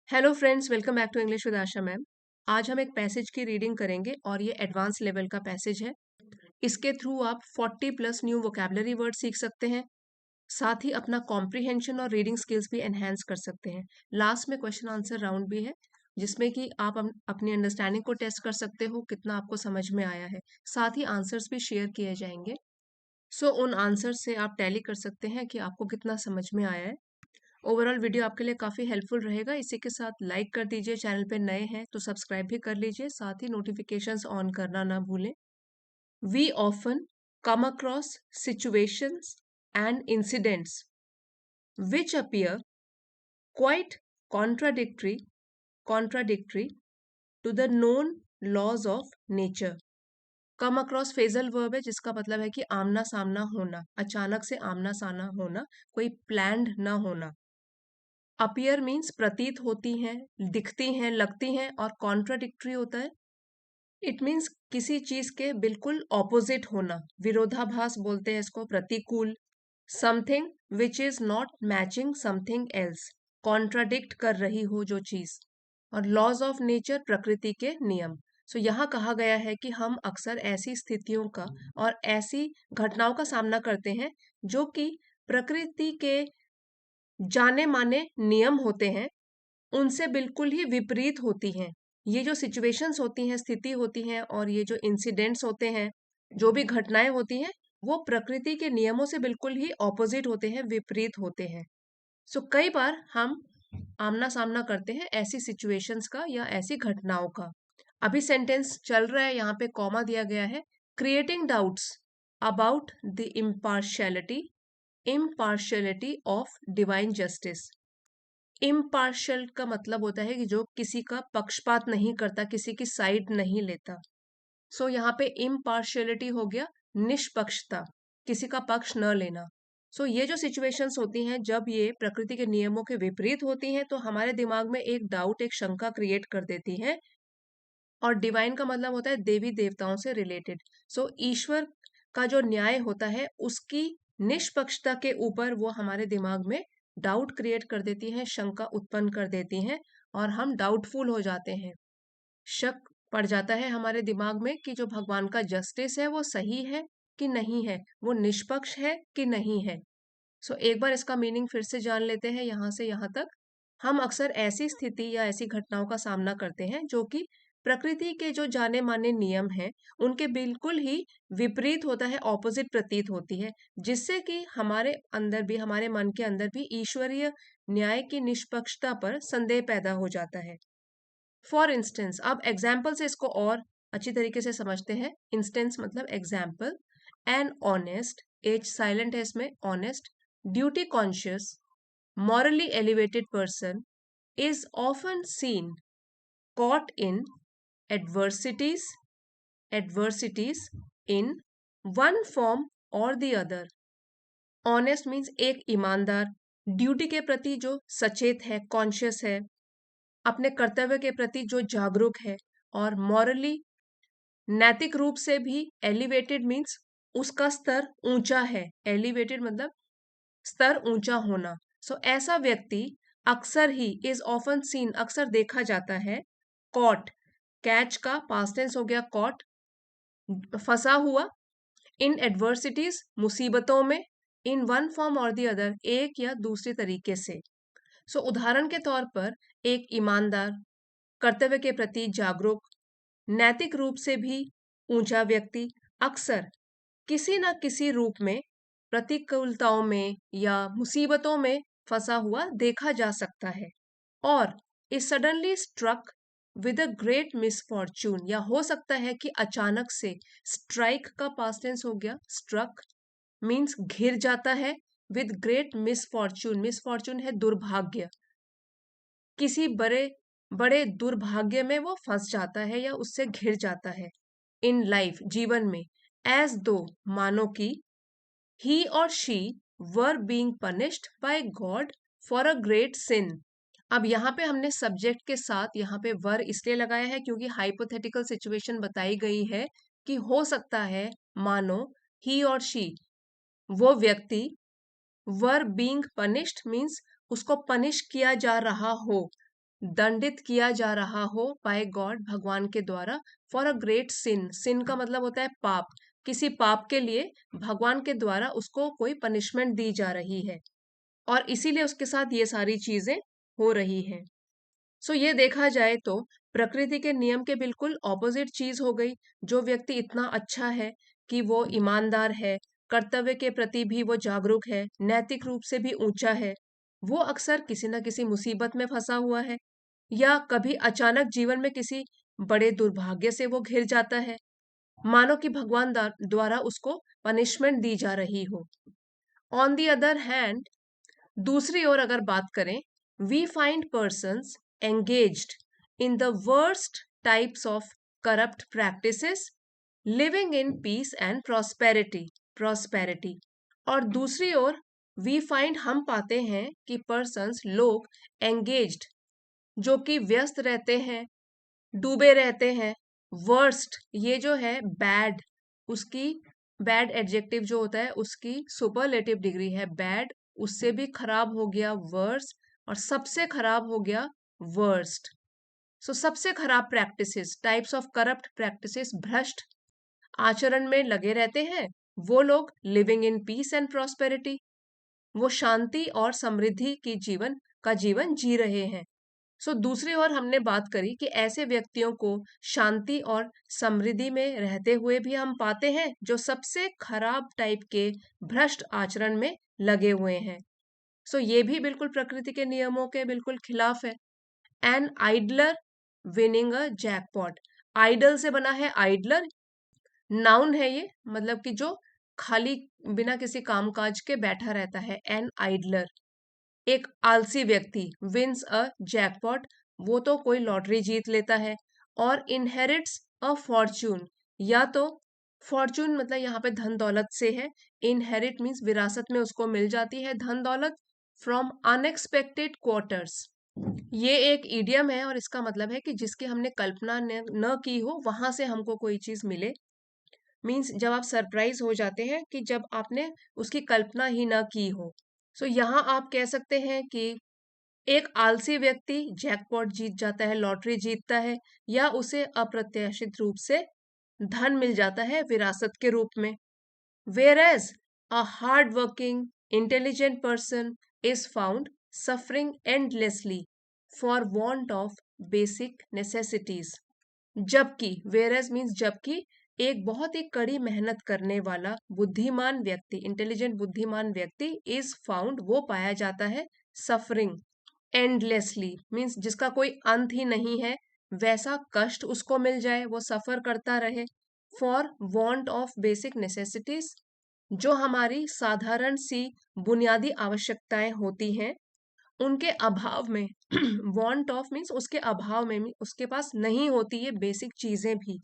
Hello friends, welcome back to English with Asha ma'am. आज हम एक पैसेज की रीडिंग करेंगे और ये एडवांस लेवल का पैसेज है। इसके थ्रू आप 40 प्लस न्यू वोकेबलरी वर्ड सीख सकते हैं। साथ ही अपना कॉम्प्रिहेंशन और रीडिंग स्किल्स भी एनहेंस कर सकते हैं। लास्ट में क्वेश्चन आंसर राउंड भी है, जिसमें कि आप अपनी अंडरस्टैंडिंग को टेस्ट कर सकते हो, कितना आपको समझ में आया है। साथ ही आंसर्स भी शेयर किए जाएंगे। उन आंसर से आप टैली कर सकते हैं कि आपको कितना समझ में आया है। ओवरऑल वीडियो आपके लिए काफ़ी हेल्पफुल रहेगा। इसी के साथ लाइक कर दीजिए, चैनल पे नए हैं तो सब्सक्राइब भी कर लीजिए, साथ ही नोटिफिकेशंस ऑन करना ना भूलें। We often come across situations and incidents which appear quite contradictory to the known laws of nature. Come across phrasal verb है, जिसका मतलब है कि आमना सामना होना, अचानक से आमना सामना होना, कोई प्लान्ड ना होना। अपीयर मीन्स प्रतीत होती हैं, दिखती हैं, लगती हैं, और कॉन्ट्राडिक्टरी होता है, इट मीन्स किसी चीज के बिल्कुल ऑपोजिट होना, विरोधाभास बोलते हैं इसको, प्रतिकूल। Something which is not matching something else, contradict कर रही हो जो चीज। और लॉज ऑफ नेचर, प्रकृति के नियम। यहाँ कहा गया है कि हम अक्सर ऐसी स्थितियों का और ऐसी घटनाओं का सामना करते हैं जो कि प्रकृति के जाने माने नियम होते हैं, उनसे बिल्कुल ही विपरीत होती हैं। ये जो सिचुएशंस होती हैं, स्थिति होती हैं, और ये जो इंसिडेंट्स होते हैं, जो भी घटनाएं होती हैं, वो प्रकृति के नियमों से बिल्कुल ही ऑपोजिट होते हैं, विपरीत होते हैं। कई बार हम आमना सामना करते हैं ऐसी सिचुएशंस का या ऐसी घटनाओं का। अभी सेंटेंस चल रहा है, यहाँ पे कॉमा दिया गया है। Creating doubts about the impartiality of divine justice. Impartial का मतलब होता है कि जो किसी का पक्षपात नहीं करता, किसी की साइड नहीं लेता। यहाँ पे इम्पार्शियलिटी हो गया निष्पक्षता, किसी का पक्ष न लेना। ये जो सिचुएशंस होती हैं, जब ये प्रकृति के नियमों के विपरीत होती हैं, तो हमारे दिमाग में एक डाउट, एक शंका क्रिएट कर देती हैं। और डिवाइन का मतलब होता है देवी देवताओं से रिलेटेड। ईश्वर का जो न्याय होता है, उसकी निष्पक्षता के ऊपर वो हमारे दिमाग में डाउट क्रिएट कर देती हैं, शंका उत्पन्न कर देती हैं, और हम डाउटफुल हो जाते हैं। शक पड़ जाता है हमारे दिमाग में कि जो भगवान का जस्टिस है वो सही है कि नहीं है, वो निष्पक्ष है कि नहीं है। एक बार इसका मीनिंग फिर से जान लेते हैं, यहाँ से यहाँ तक। हम अक्सर ऐसी स्थिति या ऐसी घटनाओं का सामना करते हैं जो कि प्रकृति के जो जाने माने नियम हैं, उनके बिल्कुल ही विपरीत होता है, ऑपोजिट प्रतीत होती है, जिससे कि हमारे अंदर भी, हमारे मन के अंदर भी ईश्वरीय न्याय की निष्पक्षता पर संदेह पैदा हो जाता है। फॉर इंस्टेंस, अब एग्जाम्पल से इसको और अच्छी तरीके से समझते हैं। इंस्टेंस मतलब example. An honest, H silent है इसमें, honest, duty conscious, morally elevated person is often seen caught in adversities adversities in one form or the other. Honest means एक ईमानदार, ड्यूटी के प्रति जो सचेत है, कॉन्शियस है, अपने कर्तव्य के प्रति जो जागरूक है, और मॉरली, नैतिक रूप से भी एलिवेटेड मीन्स उसका स्तर ऊंचा है। एलिवेटेड मतलब स्तर ऊंचा होना। ऐसा व्यक्ति अक्सर ही, इज ऑफन सीन, अक्सर देखा जाता है, कॉट, कैच का पास्ट टेंस हो गया कॉट, फंसा हुआ, इन एडवर्सिटीज, मुसीबतों में, इन वन फॉर्म और दी अदर, एक या दूसरे तरीके से। उदाहरण के तौर पर, एक ईमानदार, कर्तव्य के प्रति जागरूक, नैतिक रूप से भी ऊंचा व्यक्ति अक्सर किसी न किसी रूप में प्रतिकूलताओं में या मुसीबतों में फंसा हुआ देखा जा सकता है, और is suddenly struck with a great misfortune, या हो सकता है कि अचानक से, स्ट्राइक का पास्ट टेंस हो गया स्ट्रक, मींस घिर जाता है, विद ग्रेट मिसफॉर्चून, मिसफॉर्चून है दुर्भाग्य, किसी बड़े बड़े दुर्भाग्य में वो फंस जाता है या उससे घिर जाता है। इन लाइफ, जीवन में, एज दो, मानो कि, he or she were being punished by God for a great sin. अब यहाँ पे हमने सब्जेक्ट के साथ यहाँ पे वर इसलिए लगाया है क्योंकि हाइपोथेटिकल सिचुएशन बताई गई है कि हो सकता है, मानो, ही और शी, वो व्यक्ति, वर बीइंग पनिश्ड मीन्स उसको पनिश किया जा रहा हो, दंडित किया जा रहा हो बाय गॉड, भगवान के द्वारा, फॉर अ ग्रेट सिन। सिन का मतलब होता है पाप। किसी पाप के लिए भगवान के द्वारा उसको कोई पनिशमेंट दी जा रही है और इसीलिए उसके साथ ये सारी चीजें हो रही हैं। सो ये देखा जाए तो प्रकृति के नियम के बिल्कुल ऑपोजिट चीज हो गई। जो व्यक्ति इतना अच्छा है कि वो ईमानदार है, कर्तव्य के प्रति भी वो जागरूक है, नैतिक रूप से भी ऊंचा है, वो अक्सर किसी न किसी मुसीबत में फंसा हुआ है या कभी अचानक जीवन में किसी बड़े दुर्भाग्य से वो घिर जाता है, मानो कि भगवान द्वारा उसको पनिशमेंट दी जा रही हो। ऑन दी अदर हैंड, दूसरी ओर अगर बात करें, we find persons engaged in the worst types of corrupt practices, living in peace and prosperity. और दूसरी ओर वी फाइंड, हम पाते हैं कि पर्सन्स, लोग, एंगेज्ड, जो कि व्यस्त रहते हैं, डूबे रहते हैं। वर्स्ट, ये जो है बैड, उसकी बैड एडजेक्टिव जो होता है उसकी सुपरलेटिव डिग्री है बैड, उससे भी खराब हो गया वर्स, और सबसे खराब हो गया वर्स्ट। सो सबसे खराब practices, types of corrupt practices, भ्रष्ट आचरण में लगे रहते हैं वो लोग, living in peace and prosperity, वो शांति और समृद्धि की जीवन जी रहे हैं। सो दूसरी ओर हमने बात करी कि ऐसे व्यक्तियों को शांति और समृद्धि में रहते हुए भी हम पाते हैं जो सबसे खराब टाइप के भ्रष्ट आचरण में लगे हुए हैं। सो ये भी बिल्कुल प्रकृति के नियमों के बिल्कुल खिलाफ है। An idler winning a jackpot, idle से बना है आइडलर, नाउन है ये, मतलब कि जो खाली बिना किसी कामकाज के बैठा रहता है, एन आइडलर। एक आलसी व्यक्ति, विंस अ जैकपॉट, वो तो कोई लॉटरी जीत लेता है। और इनहेरिट्स अ फॉर्च्यून, या तो फॉर्च्यून मतलब यहाँ पे धन दौलत से है, इनहेरिट मीन्स विरासत में उसको मिल जाती है धन दौलत, फ्रॉम अनएक्सपेक्टेड क्वार्टर्स। ये एक इडियम है और इसका मतलब है कि जिसकी हमने कल्पना न की हो वहां से हमको कोई चीज मिले। मीन्स जब आप सरप्राइज हो जाते हैं कि जब आपने उसकी कल्पना ही ना की हो। सो यहाँ आप कह सकते हैं कि एक आलसी व्यक्ति जैकपॉट जीत जाता है, लॉटरी जीतता है, या उसे अप्रत्याशित रूप से धन मिल जाता है विरासत के रूप में। Where a hard-working, intelligent person is found suffering endlessly for want of basic necessities. जबकि, whereas means जबकि, एक बहुत ही कड़ी मेहनत करने वाला बुद्धिमान व्यक्ति, इंटेलिजेंट बुद्धिमान व्यक्ति इज फाउंड, वो पाया जाता है, सफरिंग एंडलेसली मीन्स जिसका कोई अंत ही नहीं है, वैसा कष्ट उसको मिल जाए, वो सफर करता रहे, for want of basic necessities, जो हमारी साधारण सी बुनियादी आवश्यकताएं होती हैं, उनके अभाव में वांट ऑफ मीन्स उसके अभाव में, उसके पास नहीं होती ये बेसिक चीजें भी।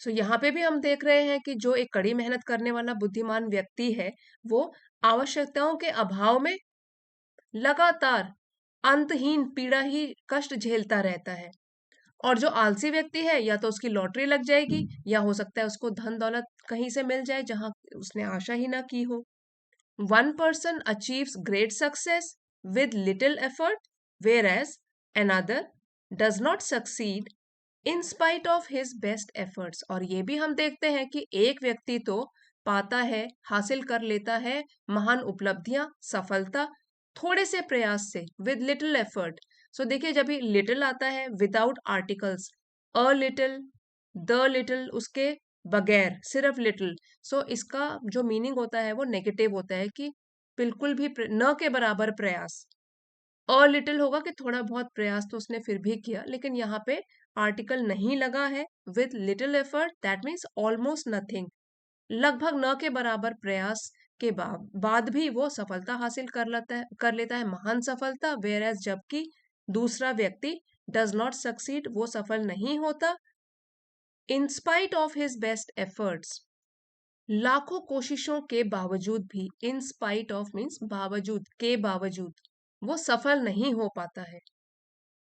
सो यहाँ पे भी हम देख रहे हैं कि जो एक कड़ी मेहनत करने वाला बुद्धिमान व्यक्ति है, वो आवश्यकताओं के अभाव में लगातार अंतहीन पीड़ा ही कष्ट झेलता रहता है। और जो आलसी व्यक्ति है, या तो उसकी लॉटरी लग जाएगी या हो सकता है उसको धन दौलत कहीं से मिल जाए जहां उसने आशा ही ना की हो। One person achieves great success with little effort, whereas another does not succeed in spite of his best efforts. और ये भी हम देखते हैं कि एक व्यक्ति तो पाता है, हासिल कर लेता है महान उपलब्धियां, सफलता, थोड़े से प्रयास से, with little effort. सो देखिए जब भी लिटिल आता है without articles, a little, the little, उसके बगैर सिर्फ लिटिल, सो इसका जो मीनिंग होता है वो नेगेटिव होता है कि बिल्कुल भी न के बराबर प्रयास। अ लिटिल होगा कि थोड़ा बहुत प्रयास तो उसने फिर भी किया, लेकिन यहाँ पे आर्टिकल नहीं लगा है, with little effort that means almost nothing, लगभग न के बराबर प्रयास के बाद भी वो सफलता हासिल कर लेता है महान सफलता। वेयर एज जबकि दूसरा व्यक्ति डज नॉट सक्सीड, वो सफल नहीं होता, in spite of his best efforts, लाखों कोशिशों के बावजूद भी, इन स्पाइट ऑफ मीन्स बावजूद, के बावजूद वो सफल नहीं हो पाता है।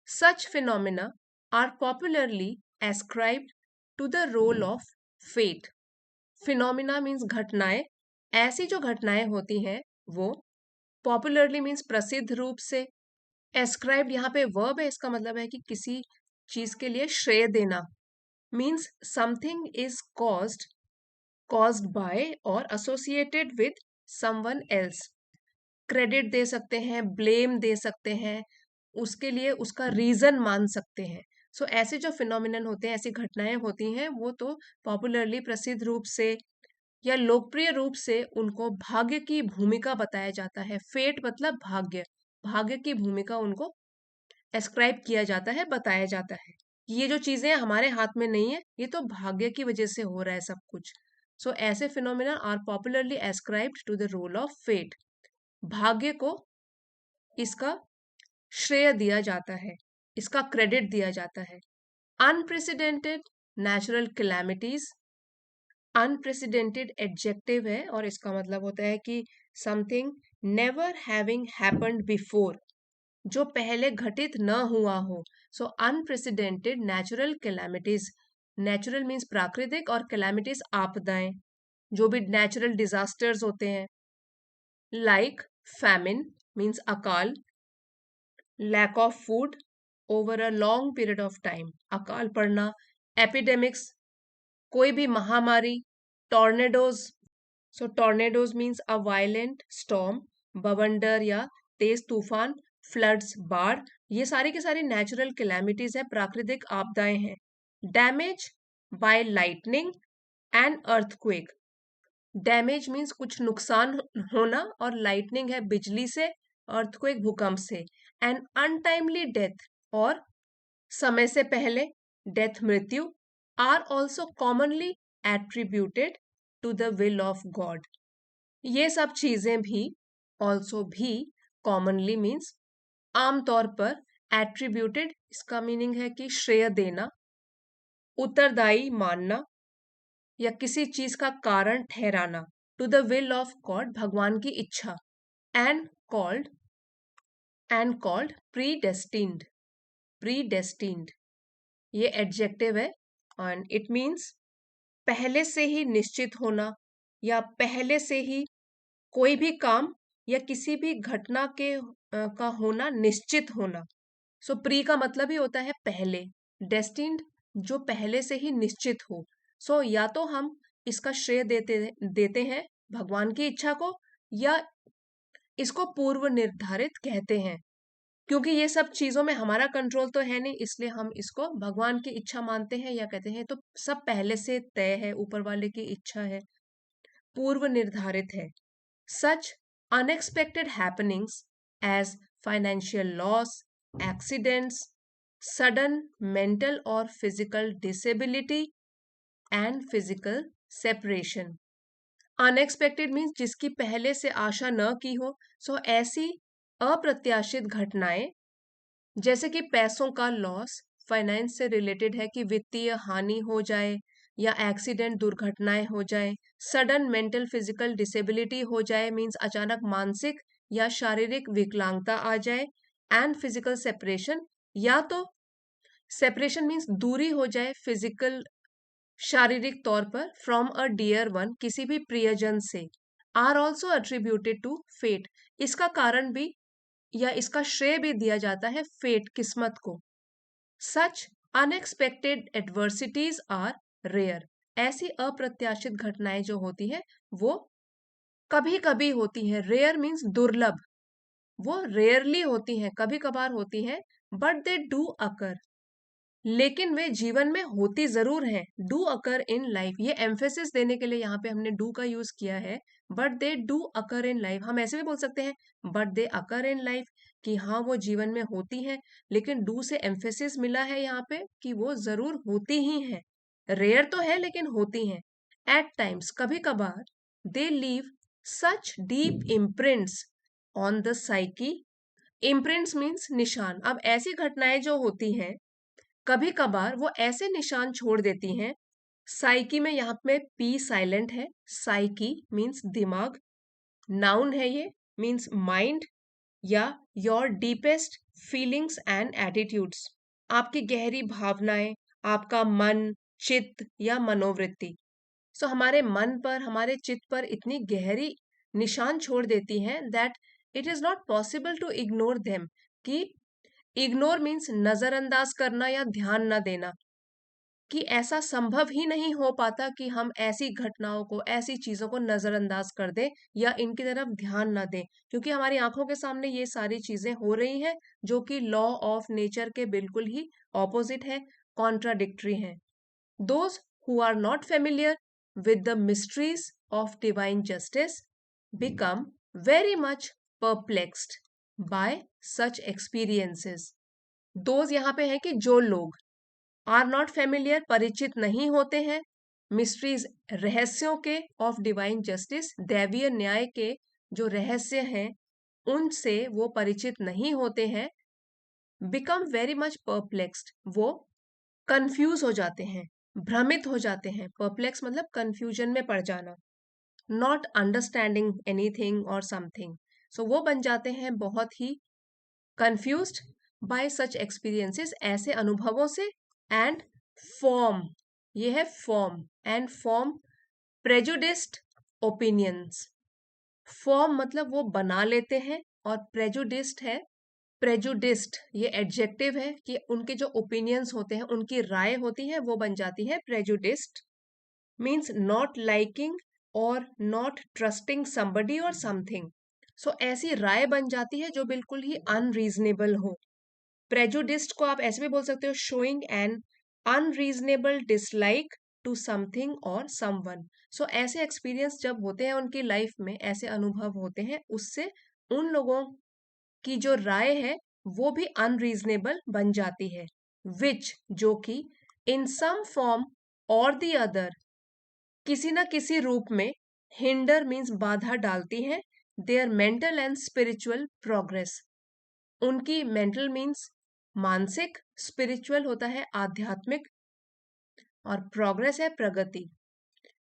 Such phenomena are popularly ascribed to the role of fate. Phenomena means घटनाएं, ऐसी जो घटनाएं होती हैं वो पॉपुलरली मीन्स प्रसिद्ध रूप से, एस्क्राइब्ड यहाँ पे वर्ब है, इसका मतलब है कि किसी चीज के लिए श्रेय देना, means something is caused by और associated with someone else। Credit दे सकते हैं, ब्लेम दे सकते हैं, उसके लिए उसका रीजन मान सकते हैं। सो ऐसे जो फिनोमिनन होते हैं, ऐसी घटनाएं होती हैं, वो तो पॉपुलरली प्रसिद्ध रूप से या लोकप्रिय रूप से उनको भाग्य की भूमिका बताया जाता है। फेट मतलब भाग्य, भाग्य की भूमिका उनको एस्क्राइब किया जाता है, बताया जाता है। ये जो चीजें हमारे हाथ में नहीं है, ये तो भाग्य की वजह से हो रहा है सब कुछ। सो ऐसे phenomena are popularly ascribed to the role of fate. भाग्य को इसका श्रेय दिया जाता है, इसका क्रेडिट दिया जाता है। Unprecedented natural calamities, unprecedented adjective है और इसका मतलब होता है कि something never having happened before, जो पहले घटित न हुआ हो। So unprecedented natural calamities, natural means प्राकृतिक और कैलामिटीज आपदाएं, जो भी नेचुरल डिजास्टर्स होते हैं। लाइक फैमिन मीन्स अकाल, lack of food over a long period of time, अकाल पड़ना। एपिडेमिक्स, कोई भी महामारी। Tornadoes, so tornadoes means a violent storm, बवंडर या तेज तूफान। फ्लड्स, बाढ़, ये सारी की सारी नेचुरल कैलामिटीज है, प्राकृतिक आपदाएं हैं। Damage bye lightning and earthquake, damage means कुछ नुकसान होना, और लाइटनिंग है बिजली से, अर्थक्वेक भूकंप से। एंड अनटाइमली डेथ, और समय से पहले डेथ, मृत्यु, are also commonly attributed to the will of God. ये सब चीजें भी, ऑल्सो भी, कॉमनली मीन्स आमतौर पर, एट्रीब्यूटेड इसका मीनिंग है कि श्रेय देना, उत्तरदायी मानना या किसी चीज का कारण ठहराना, to the will of God, भगवान की इच्छा। And called, and called predestined, predestined ये एडजेक्टिव है एंड इट मीन्स पहले से ही निश्चित होना, या पहले से ही कोई भी काम या किसी भी घटना के का होना, निश्चित होना। सो प्री का मतलब ही होता है पहले, डेस्टिन्ड जो पहले से ही निश्चित हो। सो या तो हम इसका श्रेय देते हैं भगवान की इच्छा को, या इसको पूर्व निर्धारित कहते हैं। क्योंकि ये सब चीजों में हमारा कंट्रोल तो है नहीं, इसलिए हम इसको भगवान की इच्छा मानते हैं या कहते हैं तो सब पहले से तय है, ऊपर वाले की इच्छा है, पूर्व निर्धारित है। Such unexpected happenings as financial loss, accidents, sudden mental और physical disability and physical separation. Unexpected means जिसकी पहले से आशा न की हो। सो ऐसी अप्रत्याशित घटनाएं, जैसे कि पैसों का लॉस, फाइनेंस से रिलेटेड है कि वित्तीय हानि हो जाए या एक्सीडेंट, दुर्घटनाएं हो जाए। सडन मेंटल फिजिकल डिसेबिलिटी हो जाए, मीन्स अचानक मानसिक या शारीरिक विकलांगता आ जाए। एंड फिजिकल सेपरेशन, या तो सेपरेशन मीन्स दूरी हो जाए फिजिकल, शारीरिक तौर पर, फ्रॉम अ डियर वन, किसी भी प्रियजन से। आर ऑल्सो अट्रीब्यूटेड टू फेट, इसका कारण भी या इसका श्रेय भी दिया जाता है फेट, किस्मत को। सच अनएक्सपेक्टेड एडवर्सिटीज आर रेयर, ऐसी अप्रत्याशित घटनाएं जो होती है वो कभी कभी होती हैं। रेयर मीन्स दुर्लभ, वो रेयरली होती हैं, कभी कभार होती हैं। बट दे डू अकर, लेकिन वे जीवन में होती जरूर हैं। डू अकर इन लाइफ, ये एम्फेसिस देने के लिए यहाँ पे हमने डू का यूज किया है। But they do occur in life, हम ऐसे भी बोल सकते हैं but they occur in life, कि हाँ वो जीवन में होती हैं, लेकिन डू से एम्फेसिस मिला है यहाँ पे कि वो जरूर होती ही हैं। रेयर तो है लेकिन होती हैं। एट टाइम्स, कभी कभार, they leave such deep imprints on the psyche. Imprints means निशान। अब ऐसी घटनाएं जो होती हैं कभी कभार वो ऐसे निशान छोड़ देती हैं। साइकी में यहाँ पे पी साइलेंट है, साइकी मीन्स दिमाग, नाउन है ये, मीन्स माइंड या your deepest feelings and attitudes, आपकी गहरी भावनाएं, आपका मन, चित्त या मनोवृत्ति। सो हमारे मन पर, हमारे चित्त पर इतनी गहरी निशान छोड़ देती हैं that it is not possible to ignore them, कि इग्नोर मीन्स नजरअंदाज करना या ध्यान न देना, कि ऐसा संभव ही नहीं हो पाता कि हम ऐसी घटनाओं को, ऐसी चीजों को नजरअंदाज कर दें या इनकी तरफ ध्यान ना दें, क्योंकि हमारी आंखों के सामने ये सारी चीजें हो रही हैं जो कि लॉ ऑफ नेचर के बिल्कुल ही ऑपोजिट है, कॉन्ट्राडिक्टरी हैं। Those who are not familiar with the mysteries of divine justice become very much perplexed by such experiences. Those यहाँ पे है कि जो लोग आर नॉट फेमिलियर परिचित नहीं होते हैं, मिस्ट्रीज रहस्यों के, ऑफ डिवाइन जस्टिस दैवीय न्याय के जो रहस्य हैं उनसे वो परिचित नहीं होते हैं, बिकम वेरी मच परप्लेक्स्ड वो कंफ्यूज हो जाते हैं, भ्रमित हो जाते हैं। परप्लेक्स मतलब कंफ्यूजन में पड़ जाना, नॉट अंडरस्टैंडिंग एनीथिंग और समथिंग। सो वो बन जाते हैं बहुत ही कंफ्यूज्ड बाय सच एक्सपीरियंसेस, ऐसे अनुभवों से। एंड फॉर्म, ये है form, and form prejudiced opinions. Form मतलब वो बना लेते हैं, और प्रेजुडिस्ड है, प्रेजुडिस्ड ये एडजेक्टिव है कि उनके जो ओपिनियंस होते हैं, उनकी राय होती है, वो बन जाती है प्रेजुडिस्ड। मीन्स नॉट लाइकिंग और नॉट ट्रस्टिंग समबडी और समथिंग। सो ऐसी राय बन जाती है जो बिल्कुल ही अनरीजनेबल हो। प्रेजुडिस्ड को आप ऐसे भी बोल सकते हो, showing an unreasonable dislike to something और समवन। सो ऐसे एक्सपीरियंस जब होते हैं उनकी लाइफ में, ऐसे अनुभव होते हैं, उससे उन लोगों की जो राय है वो भी अनरीजनेबल बन जाती है, विच जो कि इन सम फॉर्म और द अदर किसी ना किसी रूप में हिंडर मीन्स बाधा डालती है their mental and spiritual progress. उनकी मेंटल मीन्स मानसिक, स्पिरिचुअल होता है आध्यात्मिक, और प्रोग्रेस है प्रगति।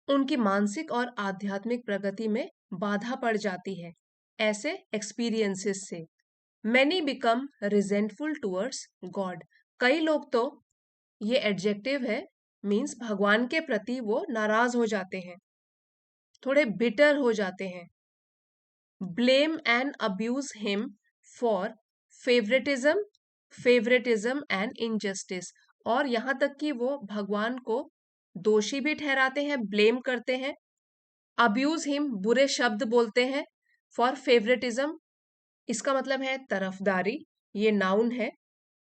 उनकी मानसिक और आध्यात्मिक प्रगति में बाधा पड़ जाती है ऐसे एक्सपीरियंसेस से। Many become resentful towards God. कई लोग तो, ये एडजेक्टिव है, मीन्स भगवान के प्रति वो नाराज हो जाते हैं, थोड़े बिटर हो जाते हैं। Blame and abuse him for favouritism and injustice. और यहां तक कि वो भगवान को दोषी भी ठहराते हैं, ब्लेम करते हैं। अब्यूज हिम बुरे शब्द बोलते हैं। फॉर फेवरेटिज्म इसका मतलब है तरफदारी, ये नाउन है,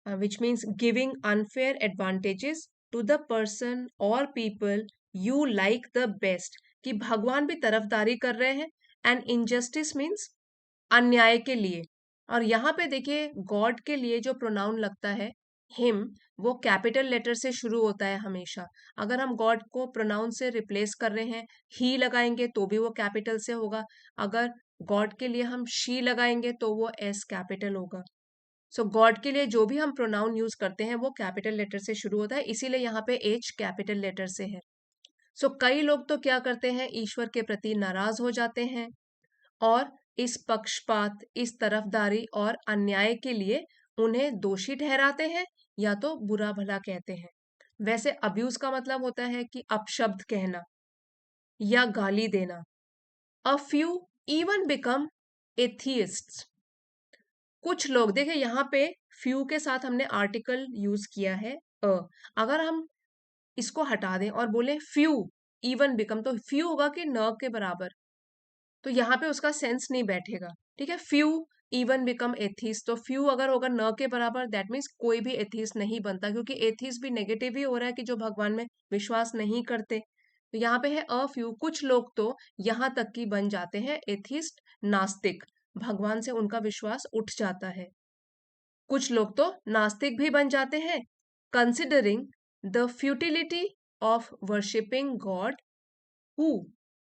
which means giving unfair advantages to the person और people you like the best, कि भगवान भी तरफदारी कर रहे हैं। एंड इनजस्टिस मीन्स अन्याय के लिए। और यहाँ पे देखिए गॉड के लिए जो प्रोनाउन लगता है हिम, वो कैपिटल लेटर से शुरू होता है हमेशा। अगर हम गॉड को प्रोनाउन से रिप्लेस कर रहे हैं, ही लगाएंगे तो भी वो कैपिटल से होगा। अगर गॉड के लिए हम शी लगाएंगे तो वो एस कैपिटल होगा। सो गॉड के लिए जो भी हम प्रोनाउन यूज करते हैं वो कैपिटल लेटर से शुरू होता है, इसीलिए यहाँ पे एच कैपिटल लेटर से है। सो कई लोग तो क्या करते हैं, ईश्वर के प्रति नाराज हो जाते हैं और इस पक्षपात, इस तरफदारी और अन्याय के लिए उन्हें दोषी ठहराते हैं या तो बुरा भला कहते हैं। वैसे अब्यूज का मतलब होता है कि अपशब्द कहना या गाली देना। A few even become atheists. कुछ लोग, देखिए यहाँ पे फ्यू के साथ हमने आर्टिकल यूज किया है अ। अगर हम इसको हटा दें और बोले फ्यू इवन बिकम, तो फ्यू होगा कि न के बराबर, तो यहाँ पे उसका सेंस नहीं बैठेगा। ठीक है, फ्यू इवन बिकम एथीस्ट, तो फ्यू अगर होगा न के बराबर, दैट मीन्स कोई भी एथीस्ट नहीं बनता, क्योंकि एथीस्ट भी नेगेटिव ही हो रहा है कि जो भगवान में विश्वास नहीं करते। तो यहाँ पे है अ फ्यू, कुछ लोग तो यहाँ तक कि बन जाते हैं एथीस्ट, नास्तिक, भगवान से उनका विश्वास उठ जाता है। कुछ लोग तो नास्तिक भी बन जाते हैं, considering the futility of worshipping God who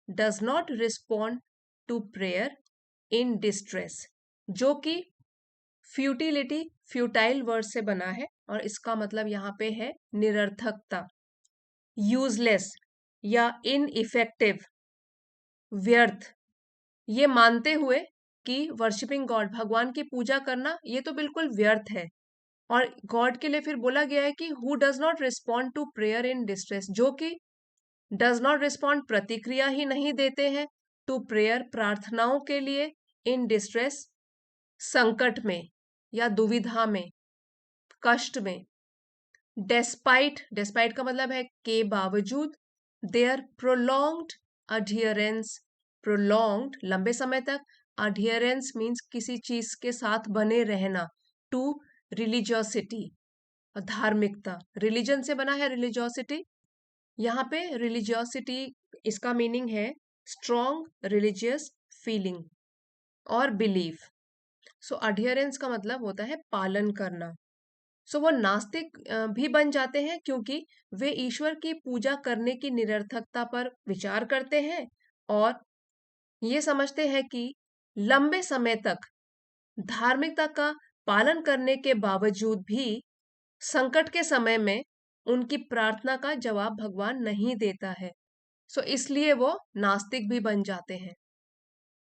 does not respond to prayer in distress, जो कि फ्यूटिलिटी फ्यूटाइल वर्ड से बना है और इसका मतलब यहाँ पे है निरर्थकता, यूजलेस या इनइफेक्टिव, व्यर्थ। ये मानते हुए कि वर्शिपिंग गॉड, भगवान की पूजा करना, ये तो बिल्कुल व्यर्थ है। और गॉड के लिए फिर बोला गया है कि who does not respond to prayer in distress, जो कि डज नॉट रिस्पॉन्ड प्रतिक्रिया ही नहीं देते हैं टू प्रेयर प्रार्थनाओं के लिए, इन डिस्ट्रेस संकट में या दुविधा में, कष्ट में। डेस्पाइट का मतलब है के बावजूद। देयर प्रोलॉन्ग्ड अडियरेंस, प्रोलॉन्ग्ड लंबे समय तक, अडियरेंस मीन्स किसी चीज के साथ बने रहना, टू रिलीजियोसिटी, धार्मिकता, रिलीजन से बना है रिलीजियोसिटी। यहाँ पे रिलीजियोसिटी इसका मीनिंग है स्ट्रॉन्ग रिलीजियस फीलिंग और बिलीफ। सो अडियरेंस का मतलब होता है पालन करना। सो वो नास्तिक भी बन जाते हैं क्योंकि वे ईश्वर की पूजा करने की निरर्थकता पर विचार करते हैं और ये समझते हैं कि लंबे समय तक धार्मिकता का पालन करने के बावजूद भी संकट के समय में उनकी प्रार्थना का जवाब भगवान नहीं देता है। सो इसलिए वो नास्तिक भी बन जाते हैं।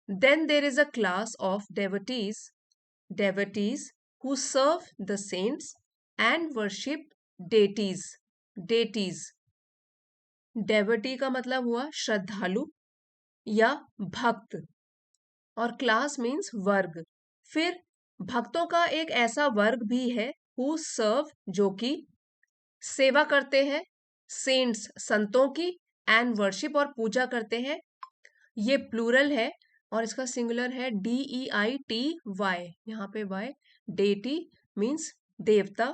Then there is a class of devotees who serve the saints and worship deities. deities devotee का मतलब हुआ श्रद्धालु या भक्त, और क्लास मीन्स वर्ग। फिर भक्तों का एक ऐसा वर्ग भी है हु सर्व जो कि सेवा करते हैं, सेंट्स संतों की, एंड वर्शिप और पूजा करते हैं। ये प्लूरल है और इसका सिंगुलर है DEITY, यहाँ पे वाई, डेटी मीन्स देवता,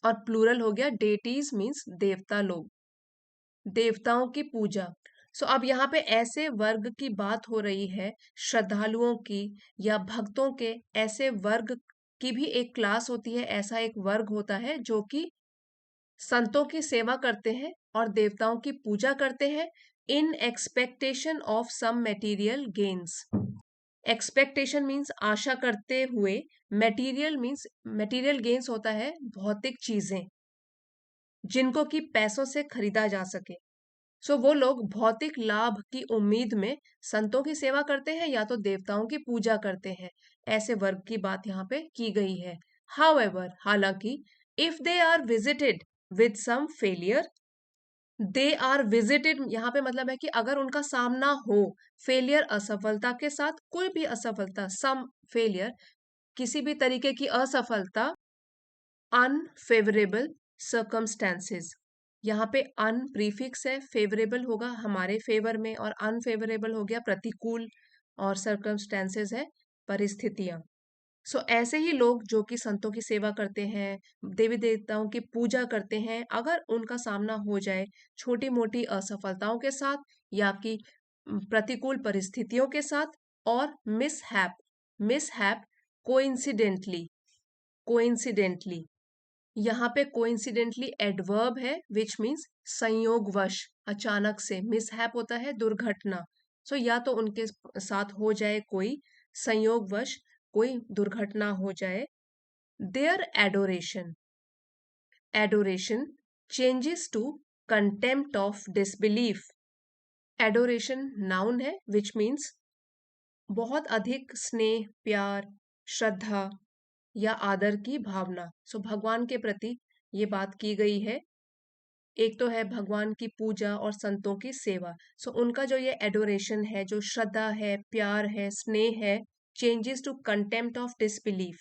और प्लूरल हो गया डेटीज मीन्स देवता लोग, देवताओं की पूजा। सो अब यहाँ पे ऐसे वर्ग की बात हो रही है, श्रद्धालुओं की या भक्तों के ऐसे वर्ग की भी एक क्लास होती है, ऐसा एक वर्ग होता है जो कि संतों की सेवा करते हैं और देवताओं की पूजा करते हैं in expectation of some material gains. Expectation means आशा करते हुए, मटेरियल मीन्स मटेरियल गेन्स होता है भौतिक चीजें जिनको कि पैसों से खरीदा जा सके। सो वो लोग भौतिक लाभ की उम्मीद में संतों की सेवा करते हैं या तो देवताओं की पूजा करते हैं। ऐसे वर्ग की बात यहाँ पे की गई है। हाउएवर, हालांकि, if they are visited with some failure, they are visited यहाँ पे मतलब है कि अगर उनका सामना हो फेलियर असफलता के साथ, कोई भी असफलता, सम फेलियर किसी भी तरीके की असफलता, अनफेवरेबल सर्कमस्टेंसेस, यहाँ पे अन प्रीफिक्स है, फेवरेबल होगा हमारे फेवर में और अनफेवरेबल हो गया प्रतिकूल, और सर्कमस्टेंसेस है परिस्थितियां। सो ऐसे ही लोग जो कि संतों की सेवा करते हैं, देवी देवताओं की पूजा करते हैं, अगर उनका सामना हो जाए छोटी मोटी असफलताओं के साथ या कि प्रतिकूल परिस्थितियों के साथ, और मिसहैप कोइंसिडेंटली, कोइंसिडेंटली यहाँ पे कोइंसिडेंटली एडवर्ब है विच मीन्स संयोगवश, अचानक से, मिसहैप होता है दुर्घटना। सो या तो उनके साथ हो जाए कोई संयोगवश कोई दुर्घटना हो जाए। Their adoration changes to contempt of disbelief. Adoration noun है विच मीन्स बहुत अधिक स्नेह, प्यार, श्रद्धा या आदर की भावना। सो भगवान के प्रति ये बात की गई है। एक तो है भगवान की पूजा और संतों की सेवा। सो उनका जो ये एडोरेशन है, जो श्रद्धा है, प्यार है, स्नेह है, changes to contempt of disbelief.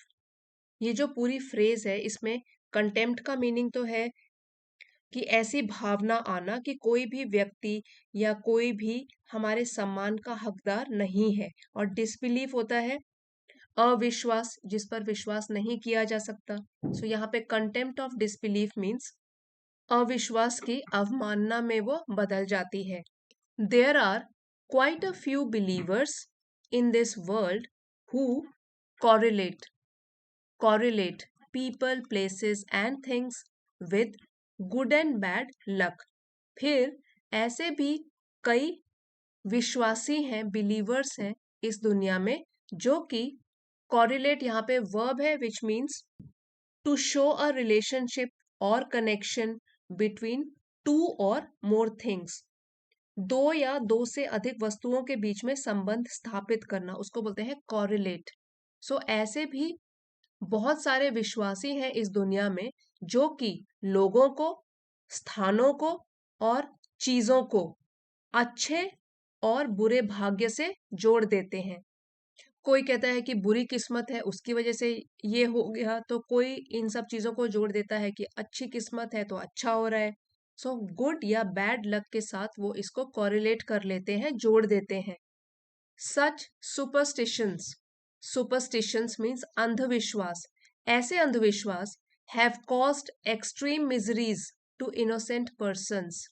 ये जो पूरी फ्रेज है इसमें कंटेम्प्ट का मीनिंग तो है कि ऐसी भावना आना कि कोई भी व्यक्ति या कोई भी हमारे सम्मान का हकदार नहीं है, और डिसबिलीफ होता है अविश्वास, जिस पर विश्वास नहीं किया जा सकता। सो यहाँ पे कंटेम्प्ट ऑफ डिसबिलीफ मीन्स अविश्वास की अवमानना में वो बदल जाती है। There are quite a few believers in this world who correlate people, places and things with good and bad luck। फिर ऐसे भी कई विश्वासी हैं, बिलीवर्स हैं इस दुनिया में, जो कि correlate यहाँ पे verb है which means to show a relationship or connection between two or more things। दो या दो से अधिक वस्तुओं के बीच में संबंध स्थापित करना उसको बोलते हैं correlate। सो ऐसे भी बहुत सारे विश्वासी हैं इस दुनिया में जो कि लोगों को, स्थानों को और चीजों को अच्छे और बुरे भाग्य से जोड़ देते हैं। कोई कहता है कि बुरी किस्मत है उसकी वजह से ये हो गया, तो कोई इन सब चीजों को जोड़ देता है कि अच्छी किस्मत है तो अच्छा हो रहा है। सो गुड या बैड लक के साथ वो इसको कॉरिलेट कर लेते हैं, जोड़ देते हैं। सच सुपरस्टिशंस, सुपरस्टिशंस मीन्स अंधविश्वास, ऐसे अंधविश्वास have caused extreme miseries to innocent persons.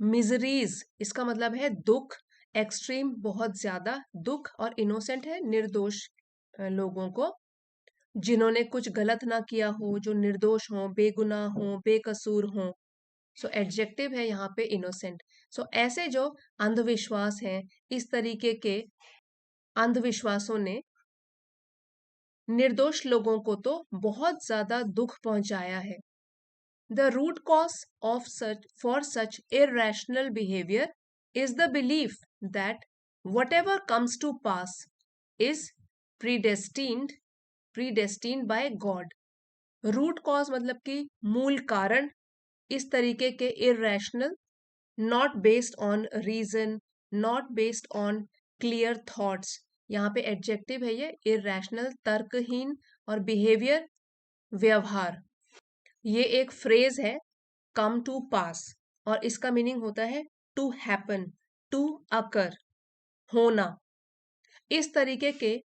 Miseries इसका मतलब है दुख, एक्सट्रीम बहुत ज्यादा दुख, और इनोसेंट है निर्दोष लोगों को, जिन्होंने कुछ गलत ना किया हो, जो निर्दोष हो, बेगुनाह हो, बेकसूर हो। सो एडजेक्टिव है यहाँ पे इनोसेंट। सो ऐसे जो अंधविश्वास हैं, इस तरीके के अंधविश्वासों ने निर्दोष लोगों को तो बहुत ज्यादा दुख पहुंचाया है। The root cause of such irrational behavior is the belief that whatever comes to pass is predestined by God. Root cause मतलब कि मूल कारण इस तरीके के irrational, not based on reason, not based on clear thoughts. यहाँ पे adjective है ये irrational, तर्कहीन, और बिहेवियर व्यवहार। ये एक फ्रेज है कम टू पास, और इसका मीनिंग होता है टू हैपन, टू अकर, होना। इस तरीके के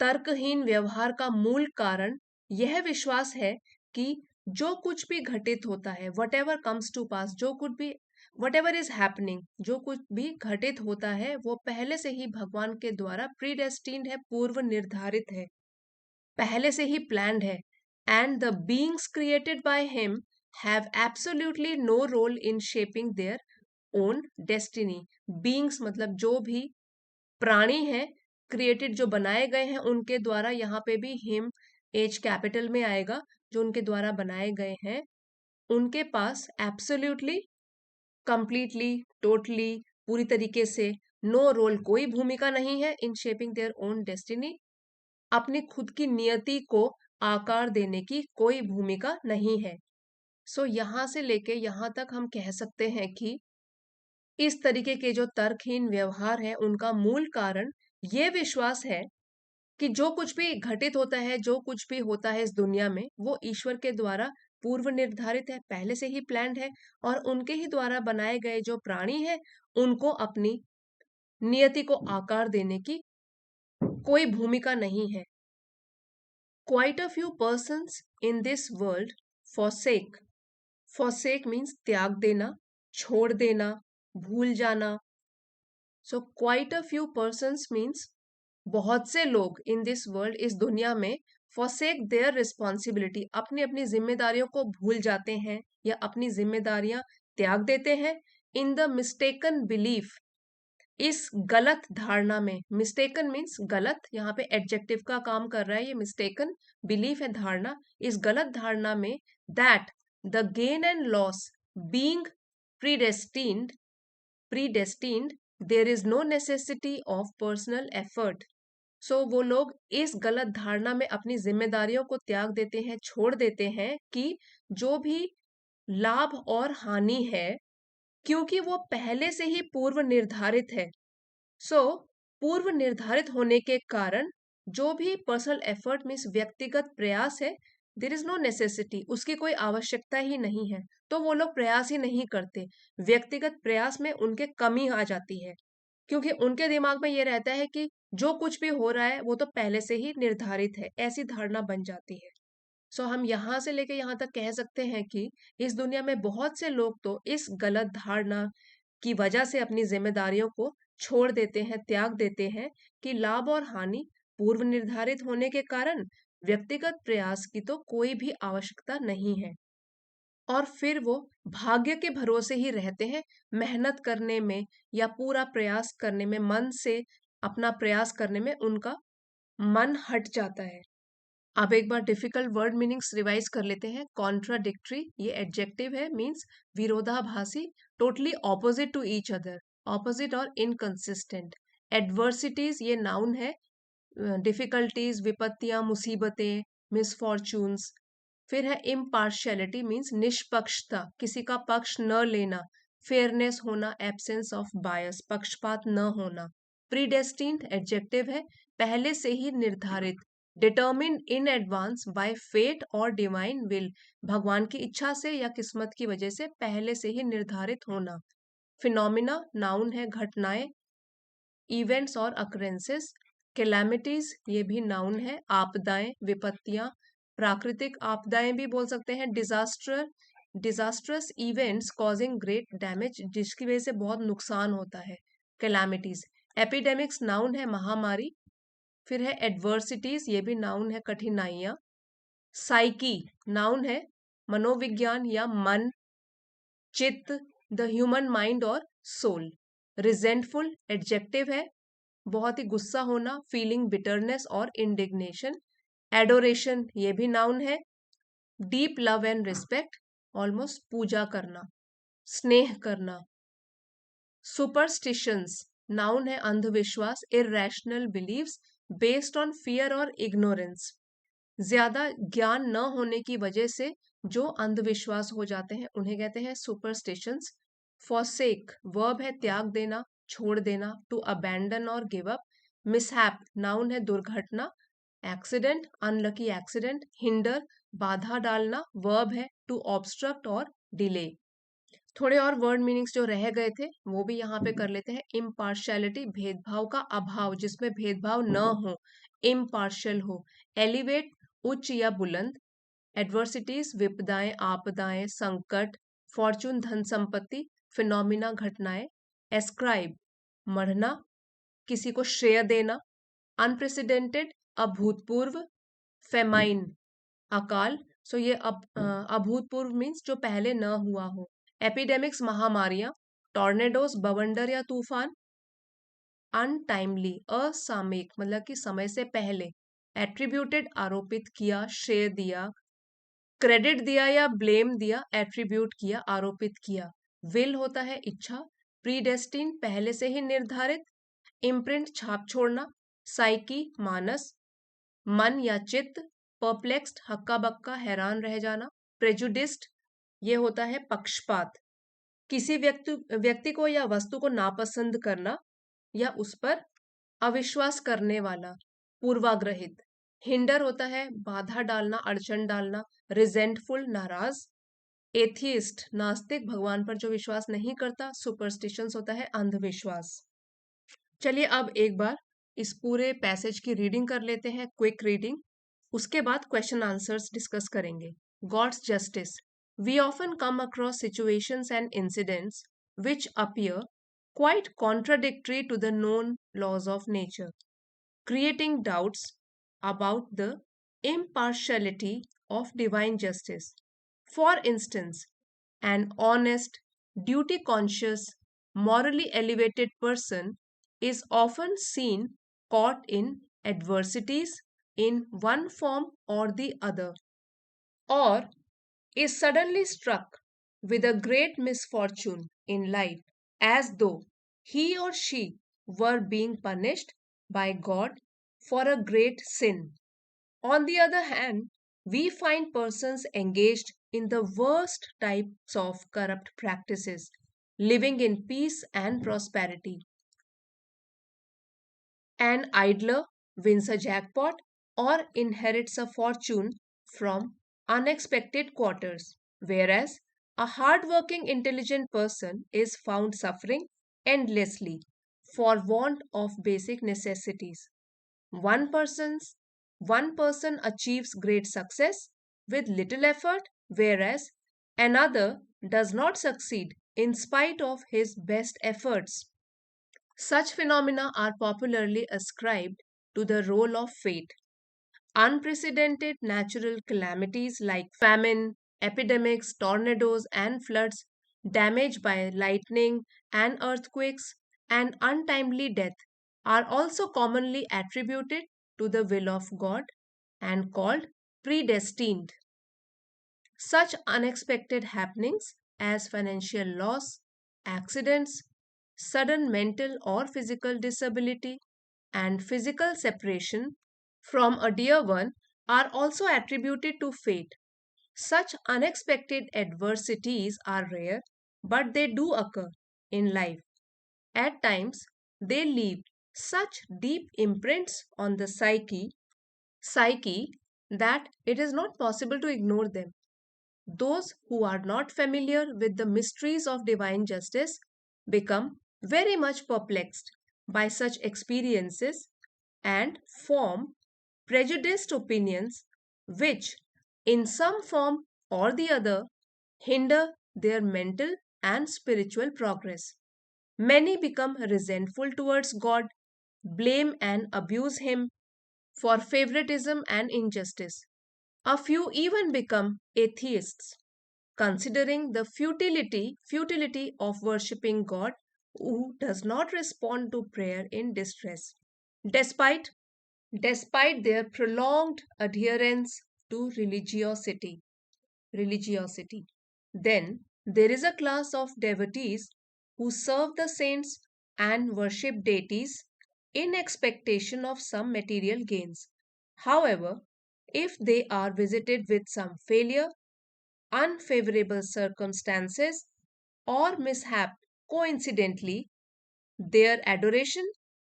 तर्कहीन व्यवहार का मूल कारण यह विश्वास है कि जो कुछ भी घटित होता है, वट एवर कम्स टू पास, जो कुछ भी, वट एवर इज हैपनिंग, जो कुछ भी घटित होता है वो पहले से ही भगवान के द्वारा प्रीडेस्टिन्ड है, पूर्व निर्धारित है, पहले से ही प्लान्ड है। And the beings created by him have absolutely no role in shaping their own destiny. Beings मतलब जो भी प्राणी हैं, क्रिएटेड जो बनाए गए हैं उनके द्वारा, यहाँ पे भी हिम एच कैपिटल में आएगा, जो उनके द्वारा बनाए गए हैं, उनके पास एब्सोल्युटली, कंप्लीटली, टोटली, पूरी तरीके से नो रोल, कोई भूमिका नहीं है in shaping their own destiny, अपनी खुद की नियति को आकार देने की कोई भूमिका नहीं है। सो यहां से लेके यहां तक हम कह सकते हैं कि इस तरीके के जो तर्कहीन व्यवहार है उनका मूल कारण ये विश्वास है कि जो कुछ भी घटित होता है, जो कुछ भी होता है इस दुनिया में, वो ईश्वर के द्वारा पूर्व निर्धारित है, पहले से ही प्लान्ड है, और उनके ही द्वारा बनाए गए जो प्राणी हैं उनको अपनी नियति को आकार देने की कोई भूमिका नहीं है। Quite a few persons in this world forsake, forsake means त्याग देना, छोड़ देना, भूल जाना। So quite a few persons means बहुत से लोग इन दिस वर्ल्ड, इस दुनिया में, forsake their responsibility, अपनी अपनी जिम्मेदारियों को भूल जाते हैं या अपनी जिम्मेदारियां त्याग देते हैं, इन द मिस्टेकन बिलीफ, इस गलत धारणा में। मिस्टेकन मीन्स गलत, यहाँ पे एडजेक्टिव का काम कर रहा है ये मिस्टेकन, बिलीफ है धारणा, इस गलत धारणा में that the gain and loss being predestined, predestined there is no necessity of personal effort. So वो लोग इस गलत धारणा में अपनी जिम्मेदारियों को त्याग देते हैं, छोड़ देते हैं कि जो भी लाभ और हानि है, क्योंकि वो पहले से ही पूर्व निर्धारित है। सो पूर्व निर्धारित होने के कारण जो भी पर्सनल एफर्ट मीन्स व्यक्तिगत प्रयास है, देर इज नो नेसेसिटी, उसकी कोई आवश्यकता ही नहीं है, तो वो लोग प्रयास ही नहीं करते। व्यक्तिगत प्रयास में उनके कमी आ जाती है, क्योंकि उनके दिमाग में ये रहता है कि जो कुछ भी हो रहा है वो तो पहले से ही निर्धारित है, ऐसी धारणा बन जाती है। सो हम यहाँ से लेके यहाँ तक कह सकते हैं कि इस दुनिया में बहुत से लोग तो इस गलत धारणा की वजह से अपनी जिम्मेदारियों को छोड़ देते हैं, त्याग देते हैं, कि लाभ और हानि पूर्व निर्धारित होने के कारण व्यक्तिगत प्रयास की तो कोई भी आवश्यकता नहीं है, और फिर वो भाग्य के भरोसे ही रहते हैं, मेहनत करने में या पूरा प्रयास करने में, मन से अपना प्रयास करने में उनका मन हट जाता है। अब एक बार डिफिकल्ट वर्ड मीनिंग्स रिवाइज कर लेते हैं। कॉन्ट्राडिक्टरी ये एडजेक्टिव है, मींस विरोधाभासी, totally opposite to each other, opposite और इनकंसिस्टेंट। एडवर्सिटीज ये नाउन है, डिफिकल्टीज, विपत्तियां, मुसीबतें, मिसफॉर्चून्स। फिर है इम्पार्शियलिटी मींस निष्पक्षता, किसी का पक्ष न लेना, फेयरनेस होना, एब्सेंस ऑफ बायस, पक्षपात न होना। प्रीडेस्टिन्ड एडजेक्टिव है, पहले से ही निर्धारित, determine in advance by fate और डिवाइन विल, भगवान की इच्छा से या किस्मत की वजह से पहले से ही निर्धारित होना। फिनोमिना नाउन है, घटनाएं, इवेंट्स और अकरेंसेस। कैलामिटीज ये भी नाउन है, आपदाएं, विपत्तियां, प्राकृतिक आपदाएं भी बोल सकते हैं, disastrous events causing great damage, जिसकी वजह से बहुत नुकसान होता है, कैलामिटीज। एपिडेमिक्स नाउन है, महामारी। फिर है एडवर्सिटीज, ये भी नाउन है, कठिनाइयां। साइकी नाउन है, मनोविज्ञान या मन, चित्त, द ह्यूमन माइंड और सोल। रिजेंटफुल एडजेक्टिव है, बहुत ही गुस्सा होना, फीलिंग बिटरनेस और इंडिग्नेशन। एडोरेशन ये भी नाउन है, deep love and respect, almost पूजा करना, स्नेह करना। सुपरस्टिशंस नाउन है, अंधविश्वास, irrational beliefs based on fear और इग्नोरेंस, ज्यादा ज्ञान न होने की वजह से जो अंधविश्वास हो जाते हैं उन्हें कहते हैं सुपरस्टिशंस। फॉरसेक वर्ब है, त्याग देना, छोड़ देना, टू अबैंडन और गिव अप। मिसहैप नाउन है, दुर्घटना, एक्सीडेंट, अनलकी एक्सीडेंट। हिंडर बाधा डालना, वर्ब है, टू ऑब्स्ट्रक्ट और डिले। थोड़े और वर्ड मीनिंग्स जो रह गए थे वो भी यहाँ पे कर लेते हैं। इम्पार्शियलिटी भेदभाव का अभाव, जिसमें भेदभाव न हो, इम्पार्शियल हो। एलिवेट उच्च या बुलंद। एडवर्सिटीज विपदाएं, आपदाएं, संकट। फॉर्चून धन संपत्ति। फिनोमिना घटनाएं। एस्क्राइब मढ़ना, किसी को श्रेय देना। अनप्रेसिडेंटेड अभूतपूर्व। फेमाइन अकाल, सो ये अभूतपूर्व मीन्स जो पहले न हुआ हो। एपिडेमिक्स महामारियां। टॉर्नेडोज बवंडर या तूफान। अनटाइमली असामयिक मतलब कि समय से पहले। एट्रीब्यूटेड आरोपित किया, श्रेय दिया। क्रेडिट दिया या ब्लेम दिया, एट्रीब्यूट किया, आरोपित किया। विल होता है इच्छा। प्रीडेस्टिन पहले से ही निर्धारित। इम्प्रिंट छाप छोड़ना। साइकी मानस, मन या चित्त। परप्लेक्स्ड हक्का बक्का, हैरान रह जाना। प्रेजुडिस्ड ये होता है पक्षपात, किसी व्यक्ति को या वस्तु को नापसंद करना या उस पर अविश्वास करने वाला, पूर्वाग्रहित। हिंडर होता है बाधा डालना, अड़चन डालना। रिजेंटफुल नाराज। एथियस्ट नास्तिक, भगवान पर जो विश्वास नहीं करता। सुपरस्टिशंस होता है अंधविश्वास। चलिए अब एक बार इस पूरे पैसेज की रीडिंग कर लेते हैं, क्विक रीडिंग। उसके बाद क्वेश्चन आंसर्स डिस्कस करेंगे। God's justice, we often come across situations and incidents which appear quite contradictory to the known laws of nature, creating doubts about the impartiality of divine justice. For instance, an honest, duty conscious, morally elevated person is often seen caught in adversities in one form or the other, or is suddenly struck with a great misfortune in life, as though he or she were being punished by God for a great sin. On the other hand, we find persons engaged in the worst types of corrupt practices, living in peace and prosperity. An idler wins a jackpot or inherits a fortune from unexpected quarters, whereas a hardworking, intelligent person is found suffering endlessly for want of basic necessities. One person's one person achieves great success with little effort, whereas another does not succeed in spite of his best efforts. Such phenomena are popularly ascribed to the role of fate. Unprecedented natural calamities like famine, epidemics, tornadoes, and floods, damage by lightning and earthquakes, and untimely death are also commonly attributed to the will of God and called predestined. Such unexpected happenings as financial loss, accidents, sudden mental or physical disability, and physical separation from a dear one are also attributed to fate. Such unexpected adversities are rare, but they do occur in life. At times, they leave such deep imprints on the psyche that it is not possible to ignore them. Those who are not familiar with the mysteries of divine justice become very much perplexed by such experiences and form prejudiced opinions which, in some form or the other, hinder their mental and spiritual progress. Many become resentful towards God, blame and abuse Him for favoritism and injustice. A few even become atheists, considering the futility of worshipping God who does not respond to prayer in distress. Despite despite their prolonged adherence to religiosity. Then there is a class of devotees who serve the saints and worship deities in expectation of some material gains. However, if they are visited with some failure, unfavorable circumstances, or mishap coincidentally, their adoration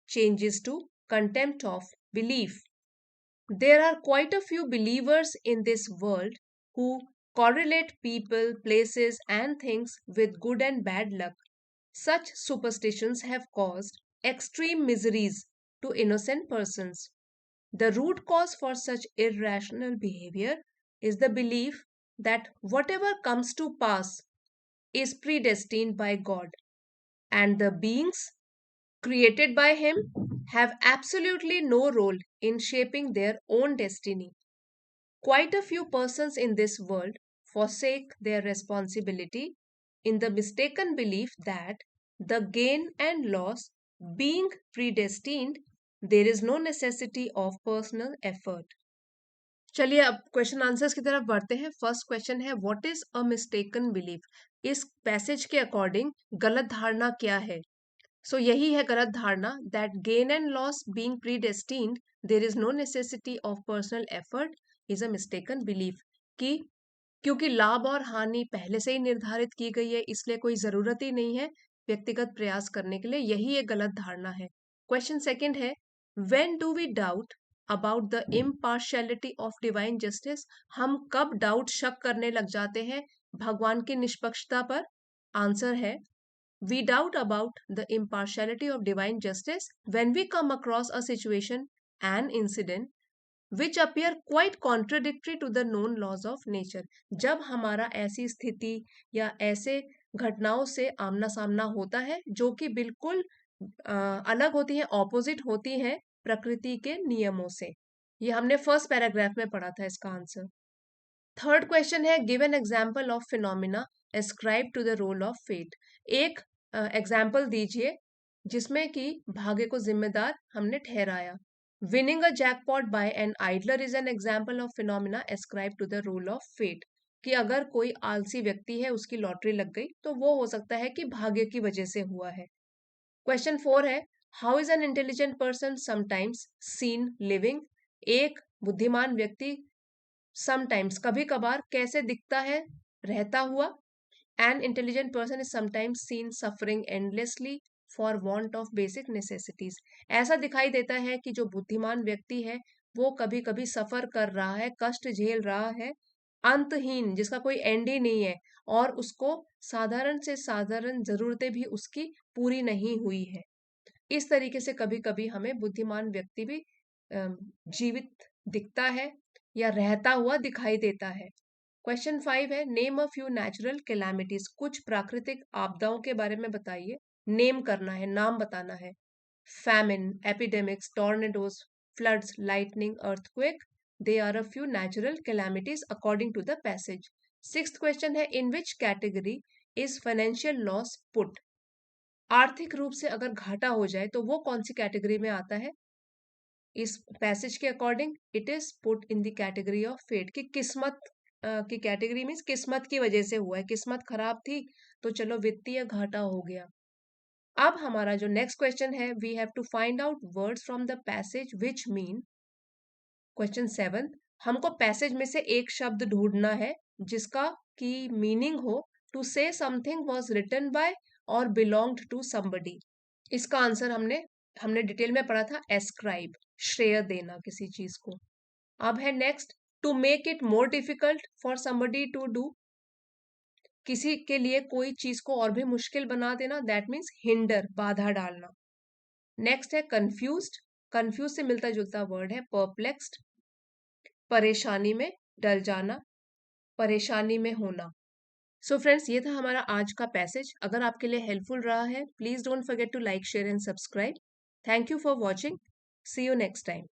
changes to contempt of belief. There are quite a few believers in this world who correlate people, places, and things with good and bad luck. Such superstitions have caused extreme miseries to innocent persons. The root cause for such irrational behavior is the belief that whatever comes to pass is predestined by God, and the beings created by Him have absolutely no role in shaping their own destiny. Quite a few persons in this world forsake their responsibility in the mistaken belief that the gain and loss being predestined, there is no necessity of personal effort. चलिए अब question answers की तरफ बढ़ते हैं. First question है what is a mistaken belief. इस passage के according गलत धारणा क्या है? सो यही है गलत धारणा that gain and loss being predestined there is no necessity of personal effort is a mistaken belief. कि क्योंकि लाभ और हानि पहले से ही निर्धारित की गई है इसलिए कोई जरूरत ही नहीं है व्यक्तिगत प्रयास करने के लिए, यही एक गलत धारणा है. क्वेश्चन सेकंड है when do we doubt about the impartiality of divine justice. हम कब डाउट शक करने लग जाते हैं भगवान की निष्पक्षता पर? आंसर है we doubt about the impartiality of divine justice when we come across a situation, an incident, which appear quite contradictory to the known laws of nature. जब हमारा ऐसी स्थिति या ऐसे घटनाओं से आमना सामना होता है जो कि बिल्कुल अलग होती हैं, ऑपोजिट होती हैं प्रकृति के नियमों से. ये हमने फर्स्ट पैराग्राफ में पढ़ा था इसका आंसर. थर्ड क्वेश्चन है give an example of phenomena ascribe to the role of fate. एक एग्जाम्पल दीजिए जिसमें कि भाग्य को जिम्मेदार हमने ठहराया. Winning a jackpot by an idler is an example of phenomena ascribe to the role of fate. कि अगर कोई आलसी व्यक्ति है उसकी लॉटरी लग गई तो वो हो सकता है कि भाग्य की वजह से हुआ है. क्वेश्चन 4 है how is an intelligent person sometimes scene living. एक बुद्धिमान व्यक्ति समटाइम्स कभी कभार कैसे दिखता है रहता हुआ. An intelligent person is sometimes scene suffering endlessly for want of basic necessities. ऐसा दिखाई देता है कि जो बुद्धिमान व्यक्ति है वो कभी कभी सफर कर रहा है, कष्ट झेल रहा है अंतहीन, जिसका कोई एंड ही नहीं है, और उसको साधारण से साधारण जरूरतें भी उसकी पूरी नहीं हुई है. इस तरीके से कभी कभी हमें बुद्धिमान व्यक्ति भी जीवित दिखता है या रहता हुआ दिखाई देता है. क्वेश्चन 5 है नेम अ फ्यू नेचुरल कैलामिटीज. कुछ प्राकृतिक आपदाओं के बारे में बताइए. नेम करना है, नाम बताना है. Famine, epidemics, tornadoes, floods, lightning, earthquake, they are a few natural calamities according to the passage. Sixth question है in which category is financial loss put. आर्थिक रूप से अगर घाटा हो जाए तो वो कौन सी कैटेगरी में आता है? इस पैसेज के according it is put in the category of fate. कि किस्मत की कैटेगरी मीन्स किस्मत की वजह से हुआ है, किस्मत खराब थी तो चलो वित्तीय घाटा हो गया. अब हमारा जो नेक्स्ट क्वेश्चन है we have to find out words from the passage which mean. Question 7 हमको पैसेज में से एक शब्द ढूंढना है जिसका की मीनिंग हो to say something was written by और बिलोंग्ड टू समबडी. इसका आंसर हमने हमने डिटेल में पढ़ा था एस्क्राइब, श्रेय देना किसी चीज को। अब है next, to make it more difficult for somebody to do, किसी के लिए कोई चीज को और भी मुश्किल बना देना, दैट मीन्स हिंडर, बाधा डालना। नेक्स्ट है कंफ्यूज्ड, कंफ्यूज से मिलता जुलता वर्ड है परप्लेक्स्ड, परेशानी में, डर जाना, परेशानी में होना। सो फ्रेंड्स, ये था हमारा आज का पैसेज। अगर आपके लिए हेल्पफुल रहा है, please don't forget to like, share and subscribe. Thank you for watching. See you next time.